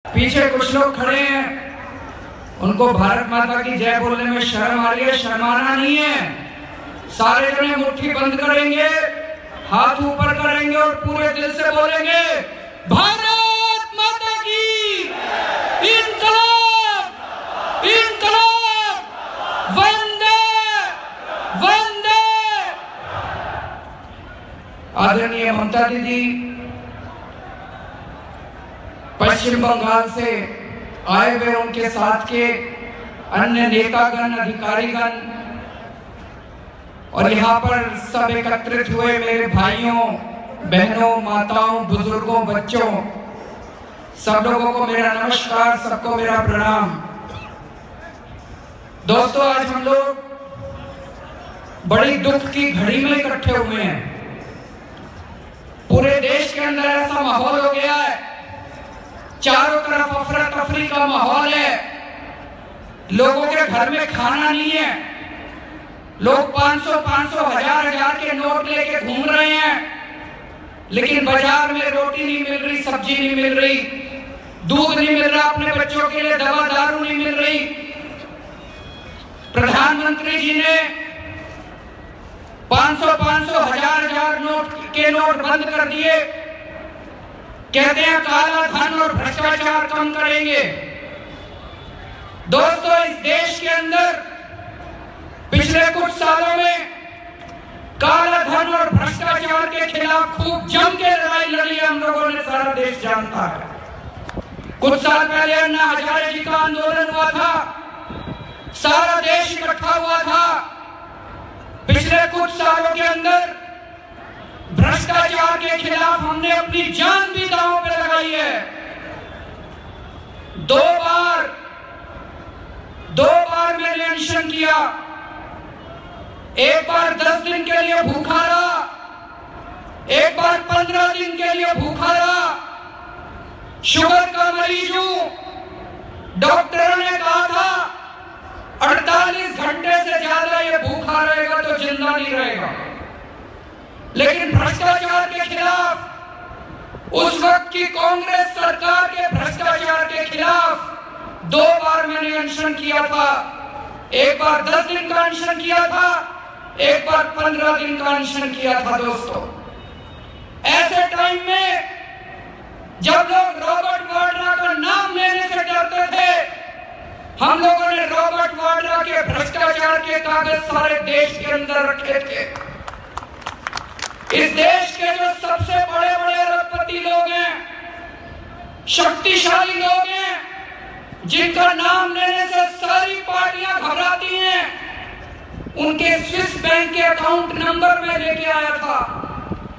पीछे कुछ लोग खड़े हैं, उनको भारत माता की जय बोलने में शर्म आ रही है। शर्माना नहीं है। सारे जने मुट्ठी बंद करेंगे, हाथ ऊपर करेंगे और पूरे दिल से बोलेंगे भारत माता की इंकलाब, इंकलाब, वंदे वंदे। आदरणीय ममता दीदी पश्चिम बंगाल से आए हुए, उनके साथ के अन्य नेतागण, अधिकारीगण और यहाँ पर सब एकत्रित हुए मेरे भाइयों, बहनों, माताओं, बुजुर्गों, बच्चों, सब लोगों को मेरा नमस्कार, सबको मेरा प्रणाम। दोस्तों, आज हम लोग बड़ी दुख की घड़ी में इकट्ठे हुए हैं। पूरे देश के अंदर ऐसा माहौल हो गया है, चारों तरफ अफरा तफरी का माहौल है। लोगों के घर में खाना नहीं है, लोग 500-500, हजार के नोट लेके घूम रहे हैं, लेकिन बाजार में रोटी नहीं मिल रही, सब्जी नहीं मिल रही, दूध नहीं मिल रहा, अपने बच्चों के लिए दवा दारू नहीं मिल रही। प्रधानमंत्री जी ने 500-500, हजार के नोट बंद कर दिए। कहते हैं काला धन और भ्रष्टाचार कम करेंगे। दोस्तों, इस देश के अंदर पिछले कुछ सालों में काला धन और भ्रष्टाचार के खिलाफ खूब जम के लड़ाई लड़ी है हम लोगों ने, सारा देश जानता है। कुछ साल पहले अन्ना हजारे जी का आंदोलन हुआ था, सारा देश इकट्ठा हुआ था। पिछले कुछ सालों के अंदर भ्रष्टाचार के खिलाफ हमने अपनी जान भी दांव पे लगाई है। दो बार मैंने अनशन किया। एक बार 10 दिन के लिए भूखा रहा, एक बार 15 दिन के लिए भूखा रहा। शुगर का मरीज हूं। डॉक्टरों ने कहा था 48 घंटे से ज्यादा ये भूखा रहेगा तो जिंदा नहीं रहेगा। लेकिन भ्रष्टाचार के खिलाफ, उस वक्त की कांग्रेस सरकार के भ्रष्टाचार के खिलाफ 2 बार मैंने अनशन किया था। एक बार 10 दिन का अनशन किया था, एक बार 15 दिन का अनशन किया था। दोस्तों, ऐसे टाइम में जब लोग रॉबर्ट वाड्रा का नाम लेने से डरते थे, हम लोगों ने रॉबर्ट वाड्रा के भ्रष्टाचार के कागज सारे देश के अंदर रखे थे। इस देश के जो सबसे बड़े बड़े अरबपति लोग हैं, शक्तिशाली लोग हैं, जिनका नाम लेने से सारी पार्टियां घबराती हैं, उनके स्विस बैंक के अकाउंट नंबर में लेके आया था।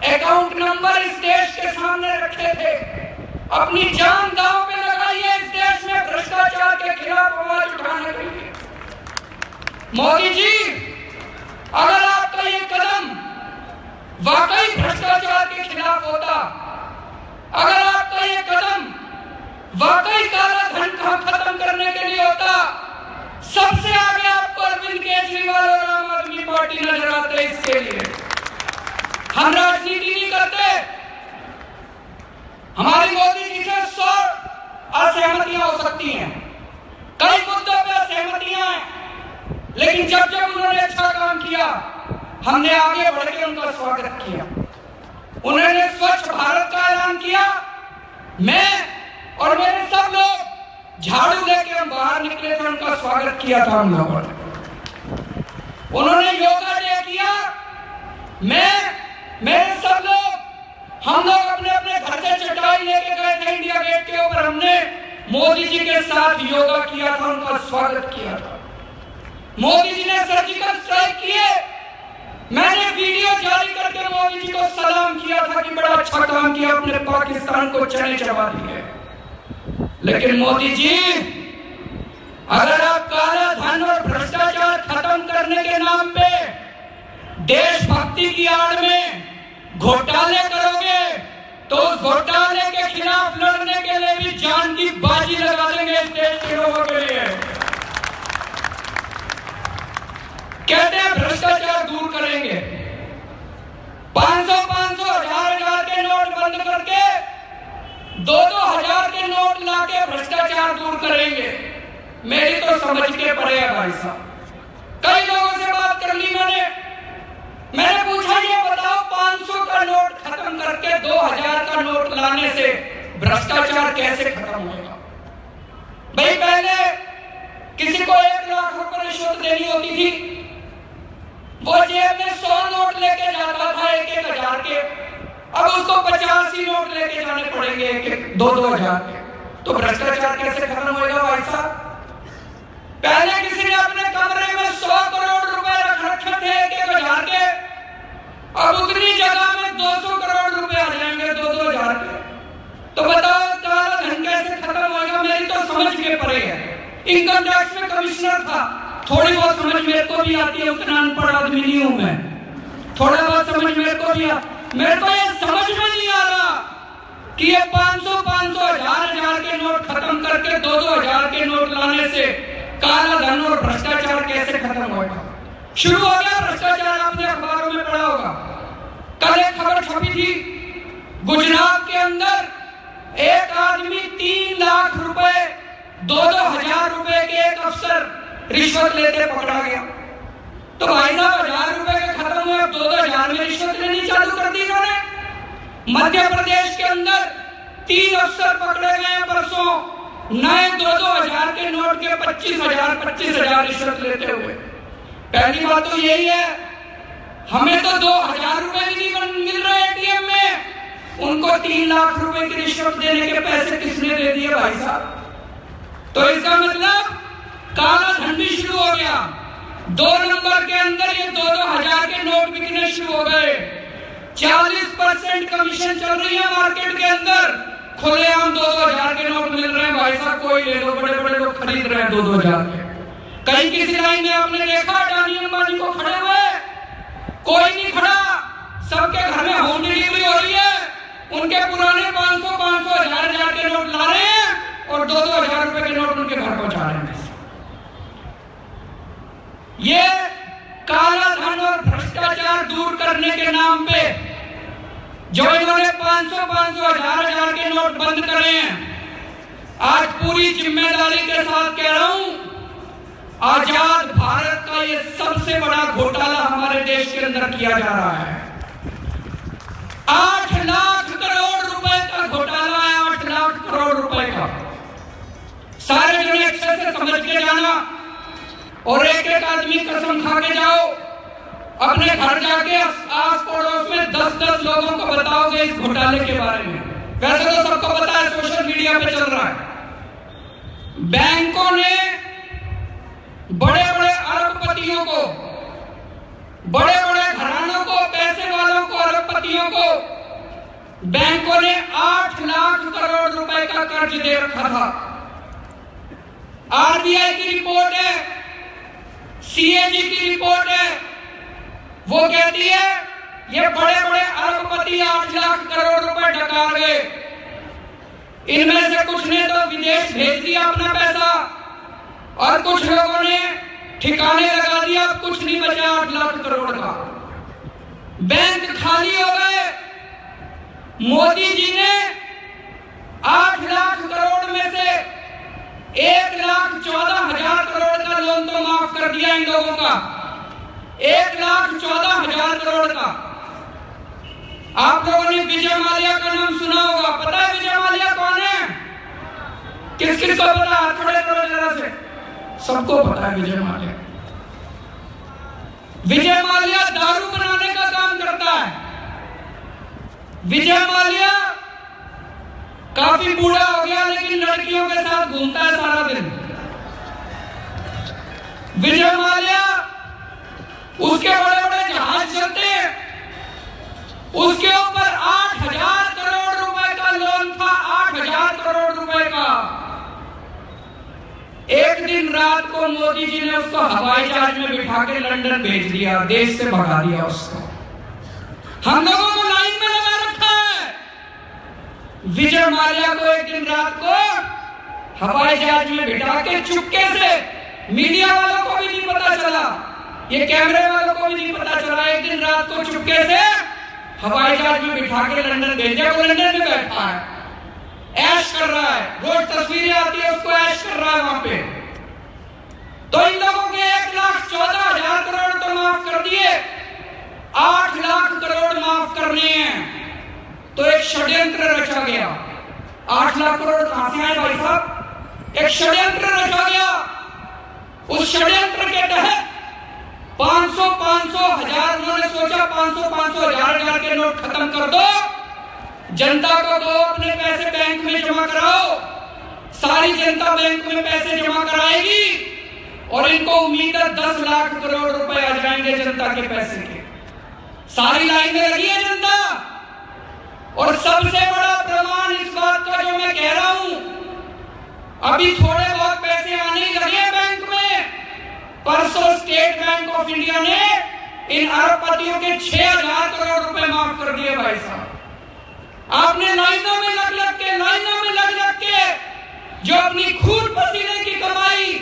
अकाउंट नंबर इस देश के सामने रखे थे। अपनी जान दांव पे लगाई है इस देश में भ्रष्टाचार के खिलाफ आवाज उठाने के लिए। मोदी जी, अगर आपका ये कदम वाकई भ्रष्टाचार के खिलाफ होता, अगर आपका ये कदम वाकई काला धन को खत्म करने के लिए होता, सबसे आगे आपको अरविंद केजरीवाल और आम आदमी पार्टी नजर आते। इसके लिए हम राजनीति नहीं करते। हमारी मोदी जी से 100 असहमतियां हो सकती हैं, कई मुद्दों पर असहमतियां हैं, लेकिन जब जब उन्होंने अच्छा काम किया, हमने आगे बढ़ के उनका स्वागत किया। उन्होंने स्वच्छ भारत का ऐलान किया, मैं और मेरे सब लोग झाड़ू लेके हम बाहर निकले थे, उनका स्वागत किया था हम लोगों ने। उन्होंने योगा डे किया, मेरे सब लोग, हम लोग अपने अपने घर से चटाई लेके गए थे इंडिया गेट के ऊपर, हमने मोदी जी के साथ योगा किया था, उनका स्वागत किया था। मोदी जी ने सर्जिकल स्ट्राइक किए, मैंने वीडियो जारी करके मोदी जी को सलाम किया था कि बड़ा अच्छा काम किया, अपने पाकिस्तान को चने चबा दिए। लेकिन मोदी जी, अगर आप काला धन और भ्रष्टाचार खत्म करने के नाम पे देशभक्ति की आड़ में घोटाले करोगे, तो उस घोटाले के खिलाफ लड़ने के लिए भी जान की बाजी लगा देंगे इस देश के लोगों के लिए। कहते हैं भ्रष्टाचार दूर करेंगे, 500-500, हजार के नोट बंद करके 2-2 हजार के नोट लाके भ्रष्टाचार दूर करेंगे। मेरी तो समझ के परे है भाई साहब। कई लोगों से बात कर ली मैंने पूछा ये बताओ 500 का नोट खत्म करके 2000 का नोट लाने से भ्रष्टाचार कैसे खत्म होगा? भाई पहले किसी को 1 लाख रुपए रिश्वत देनी होती थी, वो जेब में 100 नोट लेके जाता था 1-1 हजार के, अब उसको 50 ही नोट लेके जाने पड़ेंगे 1-1 2-2 हजार के। तो भ्रष्टाचार कैसे खत्म होगा भाई साहब? पहले किसी ने अपने कमरे में 100 करोड़ रुपए रख रखे थे 1-1 हजार के, अब उतनी जगह में 200 करोड़ रुपए आ जाएंगे 2-2 हजार के। तो बताओ काला धन कैसे खत्म होगा? मेरी तो समझ के परे है। इनकम टैक्स में कमिश्नर था, थोड़ी बहुत समझ मेरे को भी आती है, उतना अनपढ़ आदमी नहीं हूं मैं, थोड़ा बहुत समझ मेरे को भी मेरे को ये समझ में नहीं आ रहा कि ये 500 हजार के नोट खत्म करके 2-2 हजार के नोट लाने से काला धन और भ्रष्टाचार कैसे खत्म होगा? शुरू हो गया भ्रष्टाचार, आपने अखबारों में पढ़ा होगा। कल एक खबर छपी थी, गुजरात के अंदर एक आदमी 3 लाख रुपए 2-2 हजार रुपए के एक अफसर रिश्वत लेते पकड़ा गया। तो भाई साहब 1000 रुपए के खत्म हुए, 2-2 हजार में रिश्वत लेनी चालू कर दी इन्होंने। मध्य प्रदेश के अंदर 3 अफसर पकड़े गए परसों, नए 2-2 हजार के नोट के 25 हजार रिश्वत लेते हुए। पहली बात तो यही है, हमें तो 2000 रुपए भी नहीं मिल रहे एटीएम में, उनको 3 लाख रुपए की रिश्वत देने के पैसे किसने दे दिए भाई साहब? तो इसका मतलब काला धन भी शुरू हो गया। 2 नंबर के अंदर ये 2-2 हजार के नोट बिकने शुरू हो गए। 40% कमीशन चल रही है मार्केट के अंदर, खुलेआम 2-2 हजार के नोट मिल रहे हैं भाई साहब, कोई ले लो, बड़े बड़े लोग खरीद रहे हैं 2-2 हजार के। कहीं किसी लाइन में आपने देखा अडानी अंबानी को खड़े हुए? कोई नहीं खड़ा, सबके घर में होम डिलीवरी हो रही है, उनके पुराने 500 हजार के नोट ला रहे हैं और 2-2 हजार रुपए के नोट उनके घर पहुंचा रहे हैं। ये काला धन और भ्रष्टाचार दूर करने के नाम पे जो इन्होंने 500 हजार के नोट बंद करे हैं, आज पूरी जिम्मेदारी के साथ कह रहा हूं, आजाद भारत का ये सबसे बड़ा घोटाला हमारे देश के अंदर किया जा रहा है। 8 लाख करोड़ रुपए का घोटाला है, 8 लाख करोड़ रुपए का। सारे जने अच्छे से समझ के जाना और एक आदमी कसम खा के जाओ, अपने घर जाके आस पड़ोस में 10-10 लोगों को बताओगे इस घोटाले के बारे में। वैसे तो सबको पता है, सोशल मीडिया पे चल रहा है। बैंकों ने बड़े बड़े अरबपतियों को, बड़े बड़े घरानों को, पैसे वालों को, अरबपतियों को बैंकों ने 8 लाख करोड़ रुपए का कर्ज दे रखा था। आरबीआई की रिपोर्ट है, सीएजी की रिपोर्ट है, वो कहती है ये बड़े बड़े अरबपति 8 लाख करोड़ रुपए डकार गए। इनमें से कुछ ने तो विदेश भेज दिया अपना पैसा और कुछ लोगों ने ठिकाने लगा दिया, अब कुछ नहीं बचा 8 लाख करोड़ का। बैंक खाली हो गए। मोदी जी ने 8 लाख करोड़ में से 1,14,000 करोड़ का लोन तो माफ कर दिया इन लोगों का, 1,14,000 करोड़ का। आप लोगों ने विजय माल्या का नाम सुना होगा, पता है विजय माल्या कौन है? किस किस को पता? हाथ खड़े करो जरा से। सबको पता है विजय माल्या। विजय माल्या दारू बनाने का काम करता है। विजय माल्या काफी बूढ़ा हो गया लेकिन लड़कियों के साथ घूमता है सारा दिन। विजय माल्या, उसके बड़े बड़े जहाज चलते हैं, उसके ऊपर 8,000 करोड़ रुपए का लोन था, 8,000 करोड़ रुपए का। एक दिन रात को मोदी जी ने उसको हवाई जहाज में बिठा के लंदन भेज दिया, देश से भगा दिया उसको। हम लोगों को लाइन में लगा रखा है। विजय माल्या को एक दिन रात को हवाई जहाज में बिठा के चुपके से, मीडिया वालों को भी नहीं पता चला, ये कैमरे वालों को भी नहीं पता चला, एक दिन रात को चुपके से हवाई जहाज में बिठा के लंदन भेजा। वो लंदन में बैठा है। ऐश कर रहा है, रोज तस्वीरें आती है उसको ऐश कर रहा है वहां पे। तो इन लोगों के 1,14,000 करोड़ तो माफ कर दिए, 8 लाख करोड़ माफ करने हैं। तो एक षड्यंत्र रचा गया। 8 लाख करोड़ कहां से आए भाई साहब? एक षड्यंत्र रचा गया। उस षड्यंत्र के तहत 500 हजार, उन्होंने सोचा 500 हजार के नोट खत्म कर दो, जनता को दो, अपने पैसे बैंक में जमा कराओ। सारी जनता बैंक में पैसे जमा कराएगी और इनको उम्मीद है 10 लाख करोड़ रुपए आ जाएंगे जनता के पैसे के। सारी लाइनें लगी है जनता। और सबसे बड़ा प्रमाण इस बात का जो मैं कह रहा हूं, अभी थोड़े बहुत पैसे आने ही लगे बैंक में। परसों स्टेट बैंक ऑफ इंडिया ने इन अरबपतियों के 6,000 करोड़ रुपए माफ कर दिए भाई साहब। आपने लाइनों में लग के जो अपनी खून पसीने की कमाई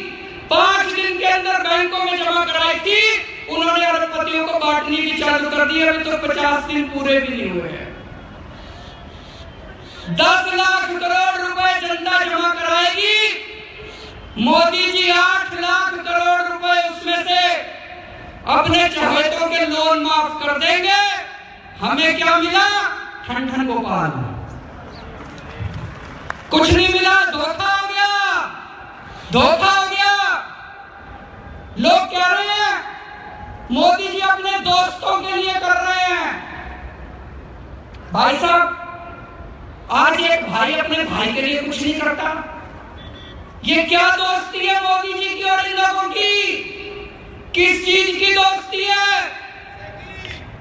5 दिन के अंदर बैंकों में जमा कराई थी, उन्होंने अरबपतियों को बांटनी भी चालू कर दी। अभी तो 50 दिन पूरे भी नहीं हुए हैं। 10 लाख करोड़ रुपए जनता जमा कराएगी, मोदी जी 8 लाख करोड़ रुपए उसमें से अपने चहेतों के लोन माफ कर देंगे। हमें क्या मिला? ठन गोपाल। कुछ नहीं मिला, धोखा हो गया, धोखा हो गया। लोग कह रहे हैं मोदी जी अपने दोस्तों के लिए कर रहे हैं। भाई साहब, आज एक भाई अपने भाई के लिए कुछ नहीं करता। ये क्या दोस्ती है मोदी जी की और इन लोगों की? किस चीज की दोस्ती है?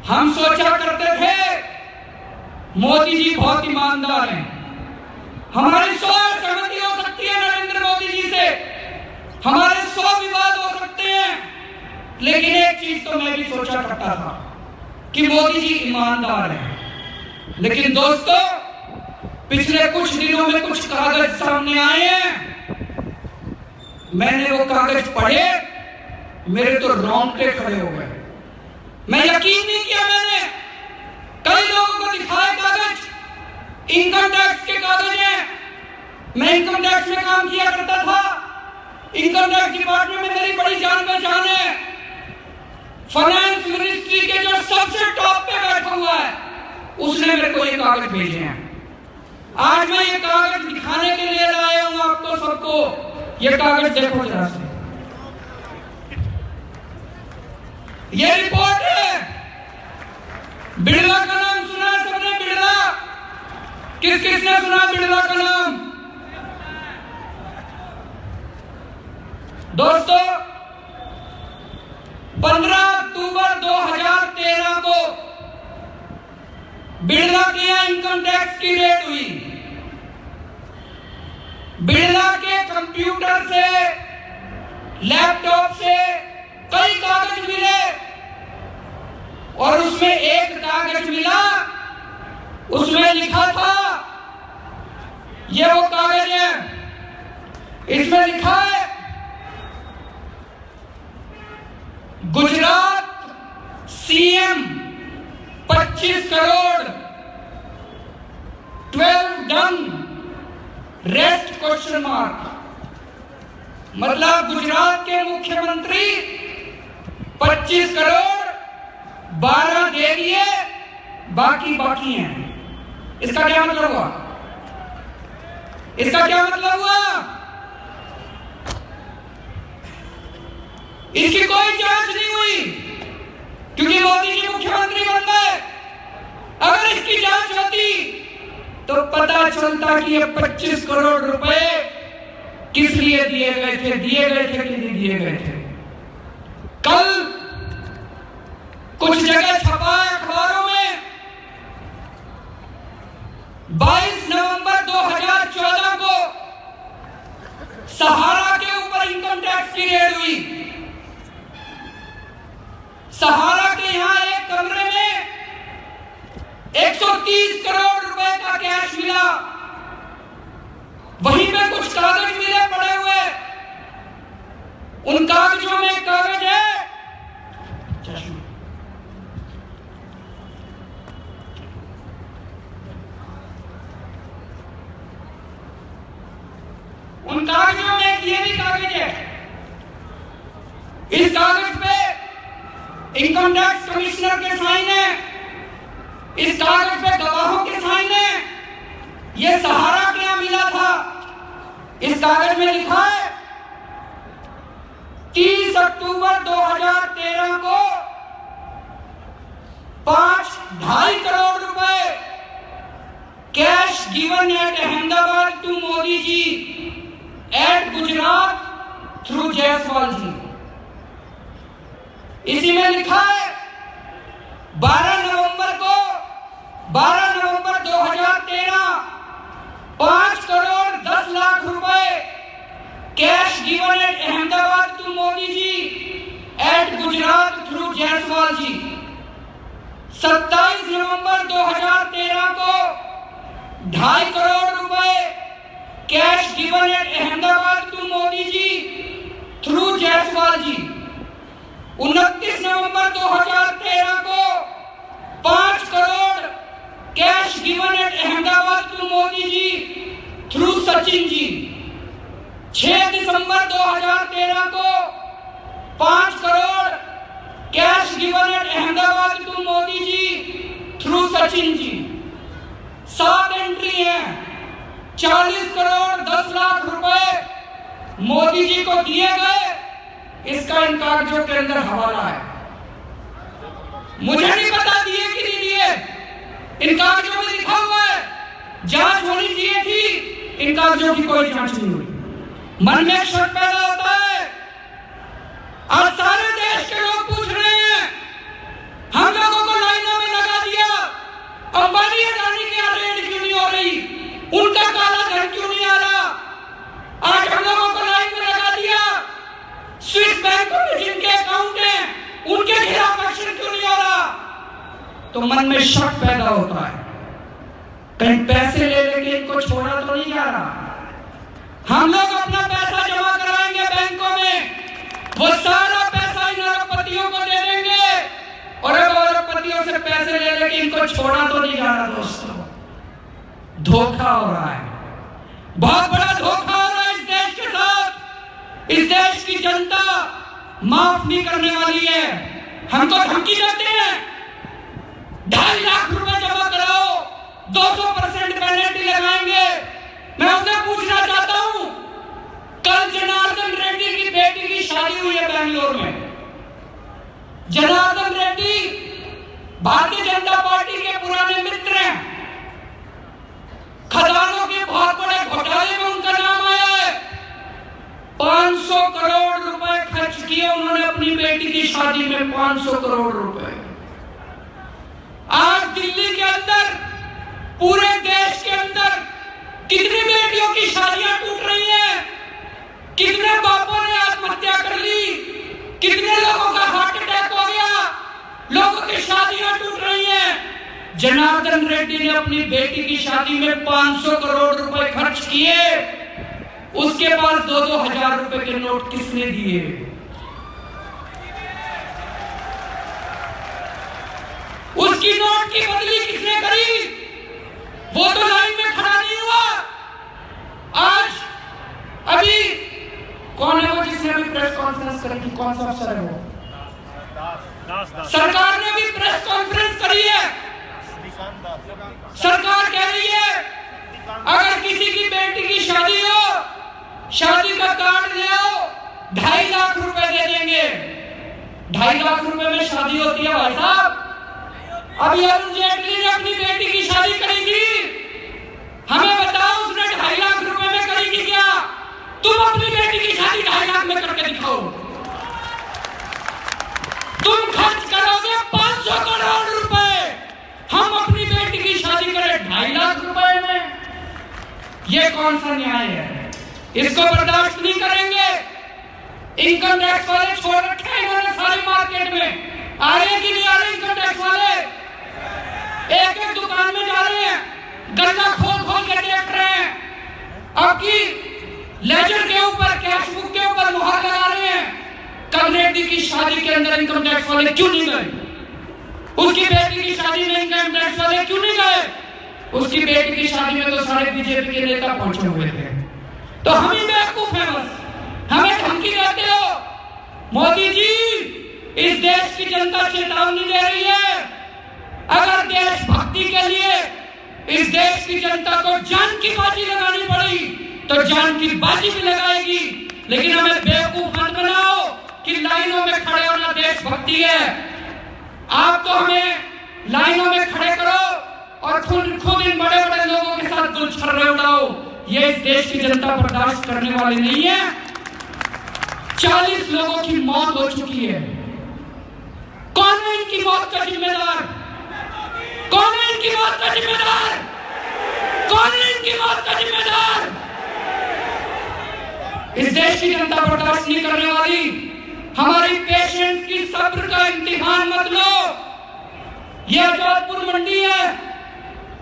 हम सोचा करते थे मोदी जी बहुत ईमानदार हैं, हमारी 100 सहमति हो सकती है नरेंद्र मोदी जी से, हमारे 100 विवाद हो सकते हैं, लेकिन एक चीज तो मैं भी सोचा करता था कि मोदी जी ईमानदार हैं। लेकिन दोस्तों, पिछले कुछ दिनों में कुछ कागज सामने आए हैं, मैंने वो कागज पढ़े, मेरे तो रोंगटे खड़े हो गए। मैं यकीन नहीं किया। मैंने कई लोगों को दिखाए कागज, इनकम टैक्स के कागज हैं। मैं इनकम टैक्स में काम किया करता था, इनकम टैक्स डिपार्टमेंट में मेरी बड़ी जान पहचान है। फाइनेंस मिनिस्ट्री के जो सबसे टॉप पे बैठा हुआ है, उसने मेरे को ये कागज भेजे हैं। आज मैं ये कागज दिखाने के लिए लाया हूं आपको सबको। ये कागज देखो जरा से, ये रिपोर्ट है। बिड़ला का नाम सुना है सबने? बिड़ला, किस किसने सुना बिड़ला का नाम? दोस्तों, 15 अक्टूबर 2013 को बिड़ला के यहां इनकम टैक्स की रेड हुई। बिड़ला के कंप्यूटर से, लैपटॉप से कई कागज मिले और उसमें एक कागज मिला, उसमें लिखा था, ये वो कागज है, इसमें लिखा है Gujarat CM 25 crore 12 done rest question mark. मतलब गुजरात के मुख्यमंत्री 25 करोड़ 12 दे दिए, बाकी हैं। इसका क्या मतलब हुआ? इसका क्या मतलब हुआ? इसकी कोई जांच नहीं हुई क्योंकि मोदी जी मुख्यमंत्री बन गए। अगर इसकी जांच होती तो पता चलता कि ये 25 करोड़ रुपए किस लिए दिए गए थे कि नहीं दिए गए थे। कल कुछ जगह छपा अखबारों में 22 नवंबर 2014 को सहारा के ऊपर इनकम टैक्स की रेड हुई। सहारा के यहां एक कमरे में 130 करोड़ रुपए का कैश मिला। वहीं पे कुछ कागज मिले पड़े हुए। उन कागजों में एक कागज है कागजों में ये भी कागज है, इस कागज पे इनकम टैक्स कमिश्नर के साइन है, इस कागज पे गवाहों के साइन है। ये सहारा क्या मिला था? इस कागज में लिखा है 30 अक्टूबर 2013 को 5.5 करोड़ रुपए cash given at Ahmedabad to Modi ji at Gujarat through Jaiswal ji. इसी में लिखा है 12 नवंबर 2013 5 करोड़ 10 लाख रुपए cash given at Ahmedabad to Modi ji at Gujarat through Jaiswal ji. 27 नवंबर 2013 को 2.5 करोड़ रुपए cash given at Ahmedabad to Modi ji through Jaiswal ji. 29 नवंबर 2013 को 5 crore cash given at Ahmedabad to Modi ji through Sachin ji. 6 दिसंबर 2013 को 5 crore cash given at Ahmedabad to Modi ji through Sachin ji. 7 entry है, 40 करोड़ 10 लाख रुपए मोदी जी को दिए गए। इसका इन कागजों के अंदर हवाला है। मुझे नहीं पता दिए कि नहीं दिए, इन कागजों में लिखा हुआ है। जांच होनी चाहिए थी, इन कागजों की कोई जांच नहीं हुई। मन में शक पैदा होता है। आज सारे देश के लोग पूछ रहे हैं, हम लोगों को लाइनों में लगा दिया, अंबानी अडानी की रेड क्यों नहीं हो रही, उनका काला धन क्यों नहीं आ रहा। आज हम लोगों को लाइन में लगा दिया, स्विस बैंकों में जिनके अकाउंट हैं उनके खिलाफ एक्शन क्यों नहीं हो रहा। तो मन में शक पैदा होता है, कहीं पैसे ले लेके इनको छोड़ा तो नहीं जा रहा। हम लोग अपना पैसा जमा कराएंगे बैंकों में, वो सारा पैसा इन अरबपतियों को दे देंगे और अब अरबपतियों से पैसे ले लेके इनको छोड़ा तो नहीं जा रहा। दोस्तों, धोखा हो रहा है, बहुत बड़ा धोखा हो रहा है इस देश के साथ। इस देश की जनता माफ नहीं करने वाली है। हमको धमकी देते हैं 2.5 लाख रुपए जमा कराओ, 200% पेनल्टी लगाएंगे। मैं उनसे पूछना चाहता हूं, कल जनार्दन रेड्डी की बेटी की शादी हुई है बेंगलोर में। जनार्दन रेड्डी भारतीय जनता पार्टी के पुराने मित्र हैं। खदानों के बहुत बड़े घोटाले में उनका नाम आया है। 500 करोड़ रुपए खर्च किए उन्होंने अपनी बेटी की शादी में, 500 करोड़ रुपए। आज दिल्ली के अंदर, पूरे देश के अंदर कितनी बेटियों की शादियां टूट रही हैं, कितने बापों ने आत्महत्या कर ली, कितने लोगों का हार्ट अटैक हो गया, लोगों की शादियां टूट रही हैं। जनार्दन रेड्डी ने अपनी बेटी की शादी में 500 करोड़ रुपए खर्च किए, उसके पास 2-2 हजार रुपए के नोट किसने दिए? उसकी नोट की बदली किसने करी? वो तो लाइन में खड़ा नहीं हुआ। आज अभी कौन है वो जिसने अभी प्रेस कॉन्फ्रेंस करी थी? कौन सा अफसर है वो? सरकार ने भी प्रेस कॉन्फ्रेंस करी है। सरकार कह रही है अगर किसी की बेटी की शादी हो, शादी का कार्ड ले आओ, 2.5 लाख रुपए दे देंगे। 2.5 लाख रुपए में शादी होती है भाई साहब। अभी अरुण जेटली ने अपनी बेटी की शादी करी थी, हमें बताओ उसने 2.5 लाख रुपए में करी थी क्या? तुम अपनी बेटी की शादी 2.5 लाख में करके दिखाओ। तुम खर्च करोगे 500 करोड़ रुपए, हम अपनी बेटी की शादी करें 2.5 लाख रुपए में। ये कौन सा न्याय है? इसको बर्दाश्त नहीं करेंगे। इनकम टैक्स वाले छोड़ रखे हैं इन्होंने सारी मार्केट में। आ रहे कि नहीं आ रहे इनकम टैक्स वाले? एक एक दुकान में जा रहे हैं, गन्ना खोल खोल के देख रहे हैं। अब की लेजर के ऊपर, कैश बुक के ऊपर मुहर लगा रहे हैं। कल रेड्डी की शादी के अंदर इनकम टैक्स वाले क्यों नहीं गए? उसकी बेटी की शादी में इनकम टैक्स वाले क्यों नहीं गए? उसकी बेटी की शादी में तो सारे बीजेपी के नेता पहुंचे हुए थे। तो हम ही बेवकूफ हैं बस, हमें धमकी देते हो। मोदी जी, इस देश की जनता चेतावनी दे रही है, अगर देशभक्ति के लिए इस देश की जनता को जान की बाजी लगानी पड़ी तो जान की बाजी भी लगाएगी, लेकिन हमें बेवकूफ मत बनाओ कि लाइनों में खड़े होना देशभक्ति है। आप तो हमें लाइनों में खड़े करो और खुद इन बड़े बड़े लोगों के साथ दुष्कर्म उड़ाओ, ये इस देश की जनता बर्दाश्त करने वाली नहीं है। 40 लोगों की मौत हो चुकी है, कौन है इनकी मौत का जिम्मेदार? कौन है इनकी मौत का जिम्मेदार? कौन है इनकी मौत का जिम्मेदार? इस देश की जनता बर्दाश्त नहीं करने वाली। हमारी पेशेंस की सब्र का इम्तिहान मत लो। यह जोधपुर मंडी है,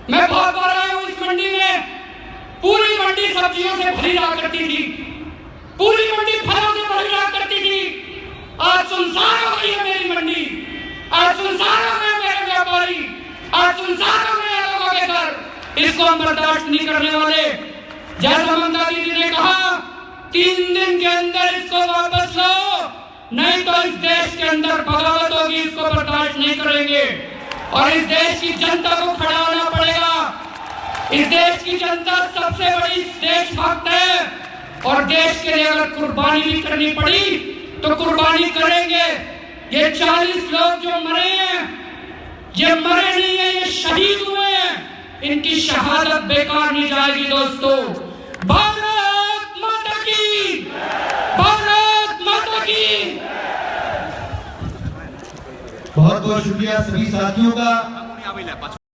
मैं बहुत बार आया हूं इस मंडी में। पूरी मंडी सब्जियों से भरी रहा करती थी, पूरी मंडी फलों से भरी रहा करती थी। आज सुनसान हो गई है मेरी मंडी, आज सुनसान हो गए मेरे व्यापारी, आज सुनसान हो गए लोगों के घर। इसको हम बर्दाश्त नहीं करने वाले। जैसा ममता दीदी ने कहा, 3 दिन के अंदर इसको वापस लो, नहीं तो इस देश के अंदर बगावत होगी, इसको बर्दाश्त नहीं करेंगे। और इस देश की जनता को खड़ा होना पड़ेगा। इस देश की जनता सबसे बड़ी देशभक्त है और देश के लिए अगर कुर्बानी भी करनी पड़ी तो कुर्बानी करेंगे। ये 40 लोग जो मरे हैं, ये मरे नहीं है, ये शहीद हुए हैं। इनकी शहादत बेकार नहीं जाएगी दोस्तों। भारत माता की, भारत माता की। बहुत बहुत शुक्रिया सभी साथियों का।